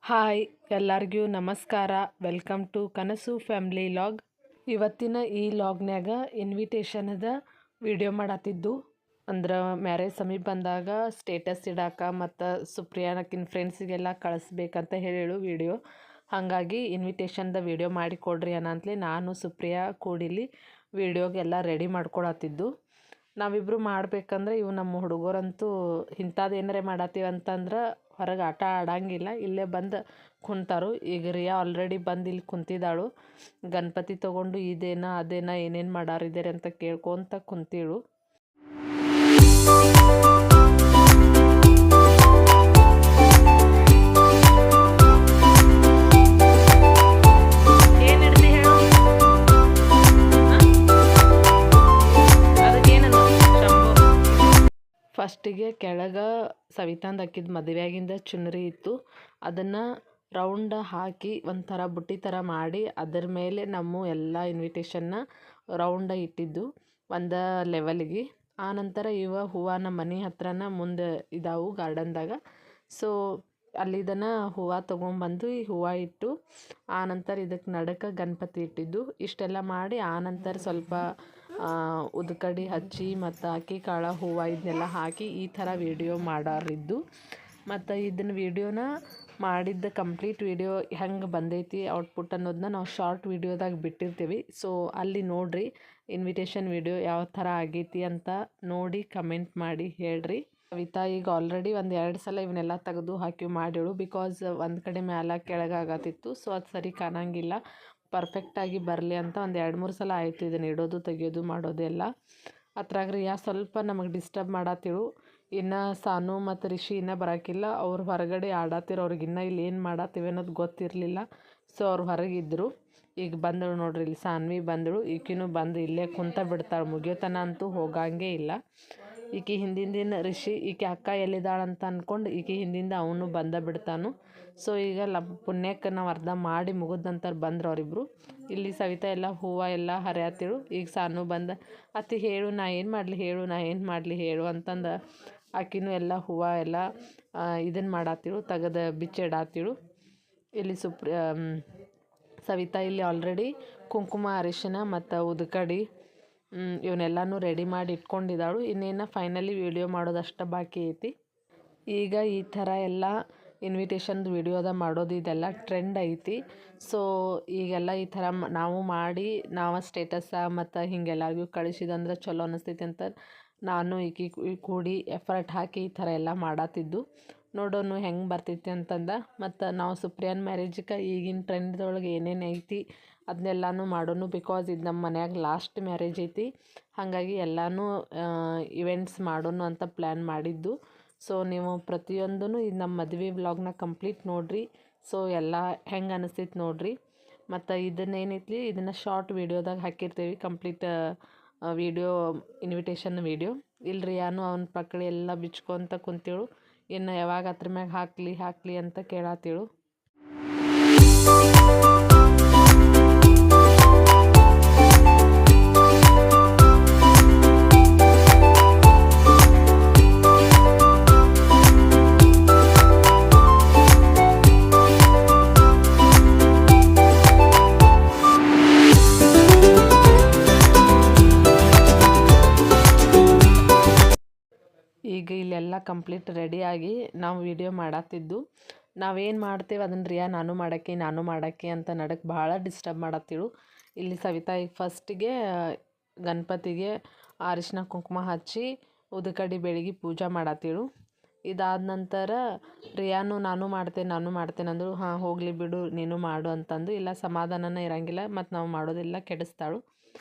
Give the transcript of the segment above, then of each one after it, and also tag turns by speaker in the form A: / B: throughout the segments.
A: Hi ಎಲ್ಲರಿಗೂ ನಮಸ್ಕಾರ. Welcome to ಕನಸು ಫ್ಯಾಮ್ಲಿ ಲಾಗ್. ಇವತ್ತಿನ ಈ ಲಾಗ್ನ್ಯಾಗ ಇನ್ವಿಟೇಷನದ ವಿಡಿಯೋ ಮಾಡತ್ತಿದ್ದು. ಅಂದ್ರೆ ಮ್ಯಾರೇಜ್ ಸಮೀಪ ಬಂದಾಗ ಸ್ಟೇಟಸ್ ಇಡಾಕ ಮತ್ತು ಸುಪ್ರಿಯಾನಕ್ಕಿನ ಫ್ರೆಂಡ್ಸಿಗೆಲ್ಲ ಕಳಿಸ್ಬೇಕಂತ ಹೇಳು ವಿಡಿಯೋ. ಹಾಗಾಗಿ ಇನ್ವಿಟೇಷನ್ದ ವಿಡಿಯೋ ಮಾಡಿ ಕೊಡ್ರಿ ಅನ್ನಂತಲೇ ನಾನು ಸುಪ್ರಿಯಾ ಕೂಡಿಲಿ ವಿಡಿಯೋಗೆಲ್ಲ ರೆಡಿ ಮಾಡ್ಕೊಳತ್ತಿದ್ದು. ನಾವಿಬ್ಬರು ಮಾಡ್ಬೇಕಂದ್ರೆ ಇವು ನಮ್ಮ ಹುಡುಗರಂತೂ ಇಂಥದ್ದು ಏನಾರೇ ಮಾಡತ್ತೀವಿ ಅಂತಂದ್ರೆ ಹೊರಗೆ ಆಟ ಆಡಂಗಿಲ್ಲ, ಇಲ್ಲೇ ಬಂದು ಕುಂತಾರು. ಈಗ ರಿಯಾ ಆಲ್ರೆಡಿ ಬಂದು ಇಲ್ಲಿ ಕುಂತಿದ್ದಾಳು. ಗಣಪತಿ ತೊಗೊಂಡು ಇದೇನ ಅದೇನ ಏನೇನು ಮಾಡಾರಿದ್ದಾರೆ ಅಂತ ಕೇಳ್ಕೊತ ಕುಂತೀಳು. ಫಸ್ಟಿಗೆ ಕೆಳಗೆ ಸವಿತಾಂದು ಅಕ್ಕಿದ ಮದುವೆಯಾಗಿಂದ ಚುನರಿ ಇತ್ತು. ಅದನ್ನು ರೌಂಡ ಹಾಕಿ ಒಂಥರ ಬುಟ್ಟಿ ಥರ ಮಾಡಿ ಅದ್ರ ಮೇಲೆ ನಮ್ಮ ಎಲ್ಲ ಇನ್ವಿಟೇಷನ್ನ ರೌಂಡ ಇಟ್ಟಿದ್ದು ಒಂದು ಲೆವೆಲ್ಗೆ. ಆನಂತರ ಹೂವು ನಮ್ಮ ಮನೆ ಹತ್ರನ ಮುಂದೆ ಇದಾವು ಗಾರ್ಡನ್ದಾಗ. ಸೊ ಅಲ್ಲಿದನ ಹೂವು ತೊಗೊಂಬಂದು ಈ ಹೂವು ಇಟ್ಟು ಆನಂತರ ಇದಕ್ಕೆ ನಡಕ್ಕೆ ಗಣಪತಿ ಇಟ್ಟಿದ್ದು. ಇಷ್ಟೆಲ್ಲ ಮಾಡಿ ಆನಂತರ ಸ್ವಲ್ಪ ಉದ್ಕಡಿ ಹಚ್ಚಿ ಮತ್ತು ಅಕ್ಕಿ ಕಾಳು ಹೂವು ಇದನ್ನೆಲ್ಲ ಹಾಕಿ ಈ ಥರ ವಿಡಿಯೋ ಮಾಡಾರಿದ್ದು. ಮತ್ತು ಇದನ್ನ ವಿಡಿಯೋನ ಮಾಡಿದ್ದ ಕಂಪ್ಲೀಟ್ ವಿಡಿಯೋ ಹೆಂಗೆ ಬಂದೈತಿ ಔಟ್ಪುಟ್ ಅನ್ನೋದನ್ನ ನಾವು ಶಾರ್ಟ್ ವಿಡಿಯೋದಾಗ ಬಿಟ್ಟಿರ್ತೀವಿ. ಸೊ ಅಲ್ಲಿ ನೋಡಿರಿ ಇನ್ವಿಟೇಷನ್ ವಿಡಿಯೋ ಯಾವ ಥರ ಆಗೈತಿ ಅಂತ ನೋಡಿ ಕಮೆಂಟ್ ಮಾಡಿ ಹೇಳ್ರಿ. ಕವಿತಾ ಈಗ ಆಲ್ರೆಡಿ ಒಂದು 2 ಸಲ ಇವನ್ನೆಲ್ಲ ತೆಗೆದು ಹಾಕಿ ಮಾಡಿಳು. ಬಿಕಾಸ್ ಒಂದು ಕಡೆ ಮ್ಯಾಲ ಕೆಳಗಾಗತ್ತಿತ್ತು. ಸೊ ಅದು ಸರಿ ಕಾಣಂಗಿಲ್ಲ, ಪರ್ಫೆಕ್ಟಾಗಿ ಬರಲಿ ಅಂತ ಒಂದು 2-3 ಸಲ ಆಯಿತು ಇದನ್ನು ಇಡೋದು ತೆಗಿಯೋದು ಮಾಡೋದೆಲ್ಲ. ಅದ್ರಾಗ ರಿಯಾ ಸ್ವಲ್ಪ ನಮಗೆ ಡಿಸ್ಟರ್ಬ್ ಮಾಡತ್ತಿಳು. ಇನ್ನು ಸಾನು ಮತ್ತು ರಿಷಿ ಇನ್ನೂ ಬರೋಕ್ಕಿಲ್ಲ, ಅವ್ರು ಹೊರಗಡೆ ಆಡತ್ತಿರು. ಅವ್ರಿಗೆ ಇನ್ನೂ ಇಲ್ಲಿ ಏನು ಮಾಡತ್ತೀವಿ ಅನ್ನೋದು ಗೊತ್ತಿರಲಿಲ್ಲ. ಸೊ ಅವ್ರು ಹೊರಗಿದ್ದರು. ಈಗ ಬಂದಳು ನೋಡ್ರಿ, ಇಲ್ಲಿ ಸಾನ್ವಿ ಬಂದಳು. ಈಕಿನೂ ಬಂದು ಇಲ್ಲೇ ಕುಂತ ಬಿಡ್ತಾಳೆ, ಮುಗಿಯೋತನ ಅಂತೂ ಹೋಗಂಗೇ ಇಲ್ಲ. ಈಕೆ ಹಿಂದಿಂದ ರಿಷಿ ಈಕೆ ಅಕ್ಕ ಎಲ್ಲಿದ್ದಾಳಂತ ಅಂದ್ಕೊಂಡು ಈಕೆ ಹಿಂದಿಂದ ಅವನು ಬಂದ ಬಿಡ್ತಾನು. ಸೊ ಈಗ ಪುಣ್ಯಕ್ಕೆ ನಾವು ಅರ್ಧ ಮಾಡಿ ಮುಗಿದಂತರ ಬಂದ್ರು ಅವರಿಬ್ಬರು. ಇಲ್ಲಿ ಸವಿತಾ ಎಲ್ಲ ಹೂವು ಎಲ್ಲ ಹರಿಯತ್ತಿಳು. ಈಗ ಸಾನು ಬಂದು ಅತ್ತಿ ಹೇಳು ನಾ ಏನು ಮಾಡಲಿ ಹೇಳು, ನಾ ಏನು ಮಾಡಲಿ ಹೇಳು ಅಂತಂದು ಆಕಿನೂ ಎಲ್ಲ ಹೂವು ಎಲ್ಲ ಇದನ್ನು ಮಾಡತ್ತಿಳು, ತೆಗೆದು ಬಿಚ್ಚಿಡಾತಿಳು. ಇಲ್ಲಿ ಸವಿತಾ ಇಲ್ಲಿ ಆಲ್ರೆಡಿ ಕುಂಕುಮ ಅರಿಶಿನ ಮತ್ತು ಉದ್ಕಡಿ ಇವನ್ನೆಲ್ಲನೂ ರೆಡಿ ಮಾಡಿ ಇಟ್ಕೊಂಡಿದ್ದಾಳು. ಇನ್ನೇನು ಫೈನಲಿ ವಿಡಿಯೋ ಮಾಡೋದಷ್ಟು ಬಾಕಿ ಐತಿ. ಈಗ ಈ ಥರ ಎಲ್ಲ ಇನ್ವಿಟೇಷನ್ದು ವಿಡಿಯೋದ ಮಾಡೋದು ಇದೆಲ್ಲ ಟ್ರೆಂಡ್ ಐತಿ. ಸೊ ಈಗೆಲ್ಲ ಈ ಥರ ನಾವು ಮಾಡಿ ನಾವು ಸ್ಟೇಟಸ್ಸ ಮತ್ತು ಹಿಂಗೆಲ್ಲರಿಗೂ ಕಳಿಸಿದಂದ್ರೆ ಚಲೋ ಅನ್ನಿಸ್ತೈತಿ ಅಂತ ನಾನು ಕೂಡಿ ಎಫರ್ಟ್ ಹಾಕಿ ಈ ಥರ ಎಲ್ಲ ಮಾಡತ್ತಿದ್ದು. ನೋಡೋಣ ಹೆಂಗೆ ಬರ್ತೈತಿ ಅಂತಂದು. ಮತ್ತು ನಾವು ಸುಪ್ರಿಯಾನ್ ಮ್ಯಾರೇಜ್ಗೆ ಈಗಿನ ಟ್ರೆಂಡ್ದೊಳಗೆ ಏನೇನು ಐತಿ ಅದನ್ನೆಲ್ಲನೂ ಮಾಡೋಣ. ಬಿಕಾಸ್ ಇದು ನಮ್ಮ ಮನ್ಯಾಗ ಲಾಸ್ಟ್ ಮ್ಯಾರೇಜ್ ಐತಿ. ಹಾಗಾಗಿ ಎಲ್ಲನೂ ಇವೆಂಟ್ಸ್ ಮಾಡೋಣ ಅಂತ ಪ್ಲ್ಯಾನ್ ಮಾಡಿದ್ದು. ಸೊ ನೀವು ಪ್ರತಿಯೊಂದೂ ಇದು ನಮ್ಮ ಮದುವೆ ವ್ಲಾಗ್ನ ಕಂಪ್ಲೀಟ್ ನೋಡಿರಿ. ಸೊ ಎಲ್ಲ ಹೆಂಗೆ ಅನಿಸ್ತೈತಿ ನೋಡಿರಿ. ಮತ್ತು ಇದನ್ನೇನೈತಿ ಇದನ್ನು ಶಾರ್ಟ್ ವೀಡಿಯೋದಾಗ ಹಾಕಿರ್ತೀವಿ, ಕಂಪ್ಲೀಟ್ ವಿಡಿಯೋ ಇನ್ವಿಟೇಷನ್ ವಿಡಿಯೋ. ಇಲ್ಲರಿ ಯಾನು ಅವನ ಪಕ್ಕಳಿ ಎಲ್ಲ ಬಿಚ್ಕೊತ ಕುಂತೇಳು. ಇನ್ನು ಯಾವಾಗ ಅದ್ರ ಮ್ಯಾಗ ಹಾಕಲಿ ಅಂತ ಕೇಳತ್ತೇಳು. ಈಗ ಇಲ್ಲೆಲ್ಲ ಕಂಪ್ಲೀಟ್ ರೆಡಿಯಾಗಿ ನಾವು ವಿಡಿಯೋ ಮಾಡತ್ತಿದ್ದು. ನಾವೇನು ಮಾಡ್ತೇವೆ ಅದನ್ನು ರಿಯಾ ನಾನು ಮಾಡೋಕ್ಕೆ ಅಂತ ನಡಕ್ಕೆ ಭಾಳ ಡಿಸ್ಟರ್ಬ್ ಮಾಡತ್ತಿಳು. ಇಲ್ಲಿ ಸವಿತಾ ಈಗ ಫಸ್ಟಿಗೆ ಗಣಪತಿಗೆ ಅರಿಶಿನ ಕುಂಕುಮ ಹಚ್ಚಿ ಉದ್ಕಡಿ ಬೆಳಗ್ಗೆ ಪೂಜೆ ಮಾಡತ್ತಿಳು. ಇದಾದ ನಂತರ ರಿಯಾನು ನಾನು ಮಾಡ್ತೇನೆ ಅಂದರು. ಹಾಂ ಹೋಗಲಿ ಬಿಡು ನೀನು ಮಾಡು ಅಂತಂದು. ಇಲ್ಲ ಸಮಾಧಾನನೇ ಇರೋಂಗಿಲ್ಲ, ಮತ್ತು ನಾವು ಮಾಡೋದೆಲ್ಲ ಕೆಡಿಸ್ತಾಳು.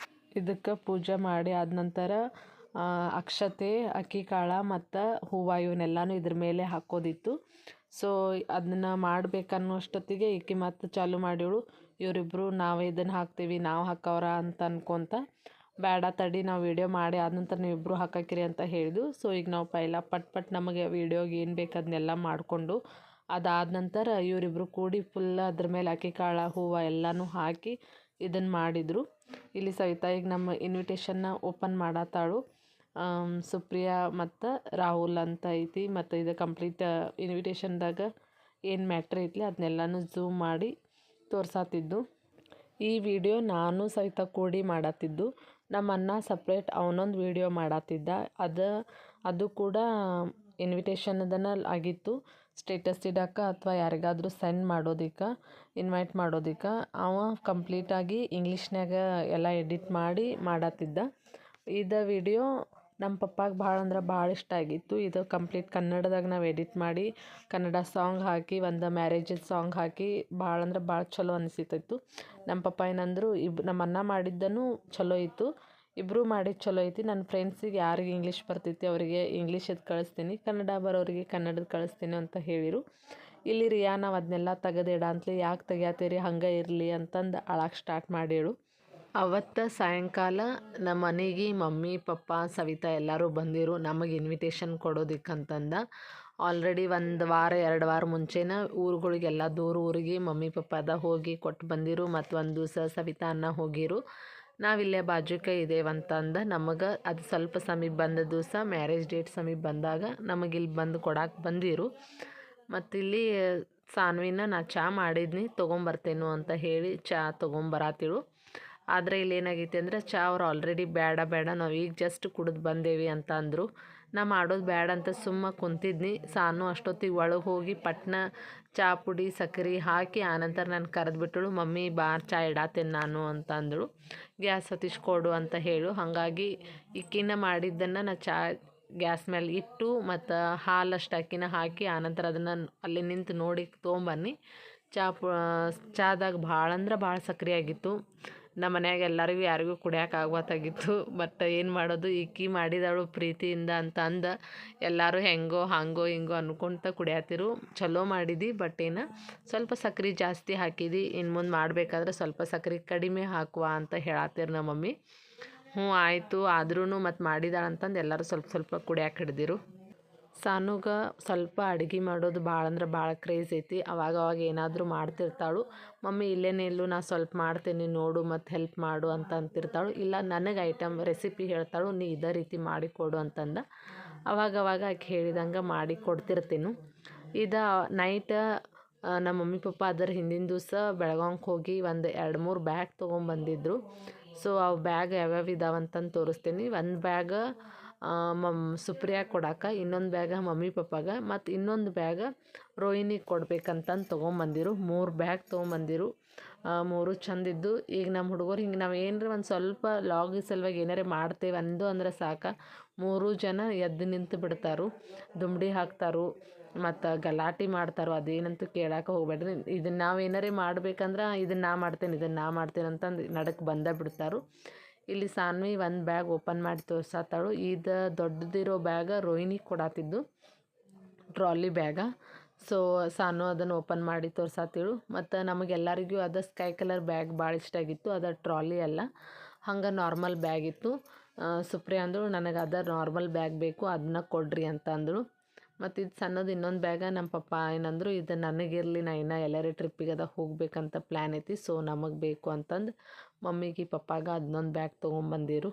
A: ಇದಕ್ಕೆ ಪೂಜೆ ಮಾಡಿ ಆದ ನಂತರ ಅಕ್ಷತೆ ಅಕ್ಕಿ ಕಾಳು ಮತ್ತು ಹೂವು ಇವನ್ನೆಲ್ಲನೂ ಇದ್ರ ಮೇಲೆ ಹಾಕೋದಿತ್ತು. ಸೊ ಅದನ್ನು ಮಾಡಬೇಕನ್ನೋಷ್ಟೊತ್ತಿಗೆ ಈಕೆ ಮತ್ತು ಚಾಲು ಮಾಡಿವಳು. ಇವರಿಬ್ಬರು ನಾವು ಇದನ್ನು ಹಾಕ್ತೀವಿ ನಾವು ಹಾಕವ್ರ ಅಂತ ಅನ್ಕೊತ, ಬೇಡ ತಡಿ ನಾವು ವಿಡಿಯೋ ಮಾಡಿ ಆದ ನಂತರ ನೀವಿಬ್ಬರು ಹಾಕಾಕಿರಿ ಅಂತ ಹೇಳಿದ್ವು. ಸೊ ಈಗ ನಾವು ಪೈಲ ಪಟ್ ನಮಗೆ ವಿಡಿಯೋಗೆ ಏನು ಬೇಕು ಅದನ್ನೆಲ್ಲ ಮಾಡಿಕೊಂಡು ಅದಾದ ನಂತರ ಇವರಿಬ್ಬರು ಕೂಡಿ ಫುಲ್ ಅದ್ರ ಮೇಲೆ ಅಕ್ಕಿ ಕಾಳು ಹೂವು ಎಲ್ಲನೂ ಹಾಕಿ ಇದನ್ನು ಮಾಡಿದರು. ಇಲ್ಲಿ ಸವಿತಾ ಈಗ ನಮ್ಮ ಇನ್ವಿಟೇಷನ್ನ ಓಪನ್ ಮಾಡತ್ತಾಳು. ಸುಪ್ರಿಯಾ ಮತ್ತು ರಾಹುಲ್ ಅಂತ ಐತಿ. ಮತ್ತು ಇದು ಕಂಪ್ಲೀಟ್ ಇನ್ವಿಟೇಷನ್ದಾಗ ಏನು ಮ್ಯಾಟ್ರ್ ಐತ್ಲಿ ಅದನ್ನೆಲ್ಲನೂ ಝೂಮ್ ಮಾಡಿ ತೋರ್ಸಾತಿದ್ದು. ಈ ವಿಡಿಯೋ ನಾನು ಸವಿತಾ ಕೂಡಿ ಮಾಡತ್ತಿದ್ದು. ನಮ್ಮ ಅಣ್ಣ ಸಪ್ರೇಟ್ ಅವನೊಂದು ವಿಡಿಯೋ ಮಾಡತ್ತಿದ್ದ. ಅದು ಕೂಡ ಇನ್ವಿಟೇಷನ್ದನ ಆಗಿತ್ತು, ಸ್ಟೇಟಸ್ ಇಡಕ್ಕೆ ಅಥವಾ ಯಾರಿಗಾದರೂ ಸೆಂಡ್ ಮಾಡೋದಕ್ಕೆ, ಇನ್ವೈಟ್ ಮಾಡೋದಕ್ಕೆ. ಅವ ಕಂಪ್ಲೀಟಾಗಿ ಇಂಗ್ಲೀಷ್ನಾಗ ಎಲ್ಲ ಎಡಿಟ್ ಮಾಡಿ ಮಾಡತ್ತಿದ್ದ. ಇದು ವಿಡಿಯೋ ನಮ್ಮ ಪಪ್ಪಾಗೆ ಭಾಳ ಅಂದ್ರೆ ಭಾಳ ಇಷ್ಟ ಆಗಿತ್ತು. ಇದು ಕಂಪ್ಲೀಟ್ ಕನ್ನಡದಾಗ ನಾವು ಎಡಿಟ್ ಮಾಡಿ ಕನ್ನಡ ಸಾಂಗ್ ಹಾಕಿ ಒಂದು ಮ್ಯಾರೇಜದ ಸಾಂಗ್ ಹಾಕಿ ಭಾಳ ಅಂದ್ರೆ ಭಾಳ ಚಲೋ ಅನಿಸಿತ್ತು. ನಮ್ಮ ಪಪ್ಪ ಏನಂದರು, ನಮ್ಮ ಅಣ್ಣ ಮಾಡಿದ್ದನು ಚಲೋ ಇತ್ತು, ಇಬ್ಬರು ಮಾಡಿದ್ದು ಚಲೋ ಐತಿ. ನನ್ನ ಫ್ರೆಂಡ್ಸಿಗೆ ಯಾರಿಗೆ ಇಂಗ್ಲೀಷ್ ಬರ್ತೈತಿ ಅವರಿಗೆ ಇಂಗ್ಲೀಷದ್ದು ಕಳಿಸ್ತೀನಿ, ಕನ್ನಡ ಬರೋರಿಗೆ ಕನ್ನಡದ ಕಳಿಸ್ತೀನಿ ಅಂತ ಹೇಳಿರು. ಇಲ್ಲಿ ರಿಯಾ ನಾವು ಅದನ್ನೆಲ್ಲ ತೆಗೆದಿಡ ಅಂತಲೇ, ಯಾಕೆ ತೆಗಿಯಾತೀರಿ, ಹಂಗೆ ಇರಲಿ ಅಂತಂದು ಅಳಕ್ಕೆ ಸ್ಟಾರ್ಟ್ ಮಾಡಿಳು. ಅವತ್ತು ಸಾಯಂಕಾಲ ನಮ್ಮ ಮನೆಗೆ ಮಮ್ಮಿ ಪಪ್ಪ ಸವಿತಾ ಎಲ್ಲರೂ ಬಂದಿರು ನಮಗೆ ಇನ್ವಿಟೇಷನ್ ಕೊಡೋದಕ್ಕಂತಂದು. ಆಲ್ರೆಡಿ 1 ವಾರ 2 ವಾರ ಮುಂಚೆನೇ ಊರುಗಳಿಗೆಲ್ಲ ದೂರ ಊರಿಗೆ ಮಮ್ಮಿ ಪಪ್ಪಾದ ಹೋಗಿ ಕೊಟ್ಟು ಬಂದಿರು. ಮತ್ತು ಒಂದು ದಿವಸ ಸವಿತಾ ಅನ್ನ ಹೋಗಿರು. ನಾವಿಲ್ಲೇ ಬಾಜುಕೆ ಇದೇವಂತಂದು ನಮಗೆ ಅದು ಸ್ವಲ್ಪ ಸಮೀಪ ಬಂದ ದಿವಸ ಮ್ಯಾರೇಜ್ ಡೇಟ್ ಸಮೀಪ ಬಂದಾಗ ನಮಗಿಲ್ಲಿ ಬಂದು ಕೊಡಕ್ಕೆ ಬಂದಿರು. ಮತ್ತು ಇಲ್ಲಿ ಸಾನ್ವಿನ ನಾ ಚಹಾ ಮಾಡಿದ್ನಿ ತೊಗೊಂಬರ್ತೇನು ಅಂತ ಹೇಳಿ ಚಹಾ ತೊಗೊಂಬರತ್ತಿಳು. ಆದರೆ ಇಲ್ಲಿ ಏನಾಗೈತಿ ಅಂದರೆ ಚಹಾ ಅವ್ರು ಆಲ್ರೆಡಿ ಬೇಡ ನಾವು ಈಗ ಜಸ್ಟ್ ಕುಡಿದು ಬಂದೇವಿ ಅಂತ ಅಂದರು. ನಾ ಮಾಡೋದು ಬೇಡ ಅಂತ ಸುಮ್ಮ ಕುಂತಿದ್ನಿ. ಸಾನು ಅಷ್ಟೊತ್ತಿಗೆ ಒಳಗೆ ಹೋಗಿ ಪಟ್ನ ಚಹಾ ಪುಡಿ ಸಕ್ಕರೆ ಹಾಕಿ ಆನಂತರ ನಾನು ಕರೆದ್ಬಿಟ್ಟಳು. ಮಮ್ಮಿ ಬಾರ್ ಚಹಾ ಇಡಾತೇನೆ ನಾನು ಅಂತ ಅಂದಳು. ಗ್ಯಾಸ್ ಹೊತ್ತಿಸ್ಕೊಡು ಅಂತ ಹೇಳು. ಹಾಗಾಗಿ ಇಕ್ಕಿನ ಮಾಡಿದ್ದನ್ನು ನಾ ಚಹಾ ಗ್ಯಾಸ್ ಮೇಲೆ ಇಟ್ಟು ಮತ್ತು ಹಾಲಷ್ಟು ಅಕ್ಕಿನ ಹಾಕಿ ಆನಂತರ ಅದನ್ನು ಅಲ್ಲಿ ನಿಂತು ನೋಡಿ ತೊಗೊಂಬನ್ನಿ. ಚಹಾದಾಗ ಭಾಳ ಅಂದ್ರೆ ಭಾಳ ಸಕ್ಕರೆ ಆಗಿತ್ತು. ನಮ್ಮ ಮನ್ಯಾಗ ಎಲ್ಲರಿಗೂ ಯಾರಿಗೂ ಕುಡಿಯೋಕೆ ಆಗ್ವತ್ತಾಗಿತ್ತು. ಬಟ್ ಏನು ಮಾಡೋದು, ಈಕಿ ಮಾಡಿದಳು ಪ್ರೀತಿಯಿಂದ ಅಂತ ಅಂದು ಎಲ್ಲರೂ ಹೆಂಗೋ ಹಾಂಗೋ ಹಿಂಗೋ ಅನ್ಕೊತ ಕುಡಿಯತ್ತಿರು. ಚಲೋ ಮಾಡಿದ್ದು, ಬಟ್ ಏನು ಸ್ವಲ್ಪ ಸಕ್ಕರೆ ಜಾಸ್ತಿ ಹಾಕಿದ್ದು, ಇನ್ನು ಮುಂದೆ ಮಾಡಬೇಕಾದ್ರೆ ಸ್ವಲ್ಪ ಸಕ್ಕರೆ ಕಡಿಮೆ ಹಾಕುವ ಅಂತ ಹೇಳತ್ತಿರು ನಮ್ಮ ಮಮ್ಮಿ. ಹ್ಞೂ ಆಯಿತು ಆದ್ರೂ ಮತ್ತು ಮಾಡಿದಾಳೆ ಅಂತಂದು ಎಲ್ಲರೂ ಸ್ವಲ್ಪ ಸ್ವಲ್ಪ ಕುಡಿಯೋಕೆ ಹಿಡ್ದಿರು. ಸಾನುಗೆ ಸ್ವಲ್ಪ ಅಡುಗೆ ಮಾಡೋದು ಭಾಳ ಅಂದ್ರೆ ಭಾಳ ಕ್ರೇಜ್ ಐತಿ. ಅವಾಗ ಏನಾದರೂ ಮಾಡ್ತಿರ್ತಾಳು. ಮಮ್ಮಿ ಇಲ್ಲೇನೇ ಇಲ್ಲು ನಾ ಸ್ವಲ್ಪ ಮಾಡ್ತೀನಿ ನೋಡು ಮತ್ತು ಹೆಲ್ಪ್ ಮಾಡು ಅಂತ ಅಂತಿರ್ತಾಳು. ಇಲ್ಲ ನನಗೆ ಐಟಮ್ ರೆಸಿಪಿ ಹೇಳ್ತಾಳು, ನೀ ಇದೇ ರೀತಿ ಮಾಡಿಕೊಡು ಅಂತಂದು ಅವಾಗ ಆಕೆ ಹೇಳಿದಂಗೆ ಮಾಡಿ ಕೊಡ್ತಿರ್ತೀನಿ. ಇದು ನೈಟ್ ನಮ್ಮ ಮಮ್ಮಿ ಪಪ್ಪ ಅದರ ಹಿಂದಿನ ದಿವಸ ಬೆಳಗಾಂಗೆ ಹೋಗಿ ಒಂದು 2-3 ಬ್ಯಾಗ್ ತೊಗೊಂಬಂದಿದ್ರು. ಸೊ ಅವು ಬ್ಯಾಗ್ ಯಾವ್ಯಾವ ಇದಾವಂತಂದು ತೋರಿಸ್ತೀನಿ. ಒಂದು ಬ್ಯಾಗ್ ಸುಪ್ರಿಯಾ ಕೊಡಕ್ಕೆ, ಇನ್ನೊಂದು ಬ್ಯಾಗ ಮಮ್ಮಿ ಪಪ್ಪಾಗೆ, ಮತ್ತು ಇನ್ನೊಂದು ಬ್ಯಾಗ ರೋಹಿಣಿಗೆ ಕೊಡ್ಬೇಕಂತಂದು ತೊಗೊಂಬಂದಿರು. 3 ಬ್ಯಾಗ್ ತೊಗೊಂಬಂದಿರು. 3 ಚಂದಿದ್ದು. ಈಗ ನಮ್ಮ ಹುಡುಗರು ಹಿಂಗೆ ನಾವು ಏನರ ಒಂದು ಸ್ವಲ್ಪ ಲಾಗ್ ಸಲುವಾಗಿ ಏನಾರೇ ಮಾಡ್ತೇವೆ ಅಂದ್ರೆ ಸಾಕು 3 ಜನ ಎದ್ದು ನಿಂತು ಬಿಡ್ತಾರು, ದುಮ್ಡಿ ಹಾಕ್ತಾರು ಮತ್ತು ಗಲಾಟೆ ಮಾಡ್ತಾರೋ. ಅದೇನಂತೂ ಕೇಳಕ್ಕೆ ಹೋಗ್ಬೇಡ್ರಿ. ಇದನ್ನು ನಾವು ಏನಾರೇ ಮಾಡ್ಬೇಕಂದ್ರೆ ಇದನ್ನು ನಾ ಮಾಡ್ತೇನೆ ಅಂತಂದು ನಡಕ್ಕೆ ಬಿಡ್ತಾರು. ಇಲ್ಲಿ ಸಾನ್ವಿ ಒಂದು ಬ್ಯಾಗ್ ಓಪನ್ ಮಾಡಿ ತೋರ್ಸತ್ತಾಳು. ಇದು ದೊಡ್ಡದಿರೋ ಬ್ಯಾಗ ರೋಹಿಣಿಗೆ ಕೊಡತ್ತಿದ್ದು, ಟ್ರಾಲಿ ಬ್ಯಾಗ. ಸೊ ಸಾನು ಅದನ್ನು ಓಪನ್ ಮಾಡಿ ತೋರ್ಸತ್ತಿಳು. ಮತ್ತು ನಮಗೆಲ್ಲರಿಗೂ ಅದು ಸ್ಕೈ ಕಲರ್ ಬ್ಯಾಗ್ ಭಾಳ ಇಷ್ಟ ಆಗಿತ್ತು. ಅದು ಟ್ರಾಲಿ ಅಲ್ಲ, ಹಂಗೆ ನಾರ್ಮಲ್ ಬ್ಯಾಗ್ ಇತ್ತು. ಸುಪ್ರಿಯಾ ಅಂದಳು ನನಗೆ ಅದು ನಾರ್ಮಲ್ ಬ್ಯಾಗ್ ಬೇಕು, ಅದನ್ನ ಕೊಡ್ರಿ ಅಂತ ಅಂದಳು. ಮತ್ತು ಇದು ಸಣ್ಣದು ಇನ್ನೊಂದು ಬ್ಯಾಗ ನಮ್ಮ ಪಪ್ಪ ಏನಂದರು, ಇದು ನನಗಿರಲಿ, ನಾ ಇನ್ನೂ ಎಲ್ಲರೂ ಟ್ರಿಪ್ಪಿಗೆ ಅದ ಹೋಗ್ಬೇಕಂತ ಪ್ಲ್ಯಾನ್ ಐತಿ, ಸೊ ನಮಗೆ ಬೇಕು ಅಂತಂದು ಮಮ್ಮಿಗೆ ಪಪ್ಪಾಗ ಅದನ್ನೊಂದು ಬ್ಯಾಗ್ ತೊಗೊಂಬಂದಿರು.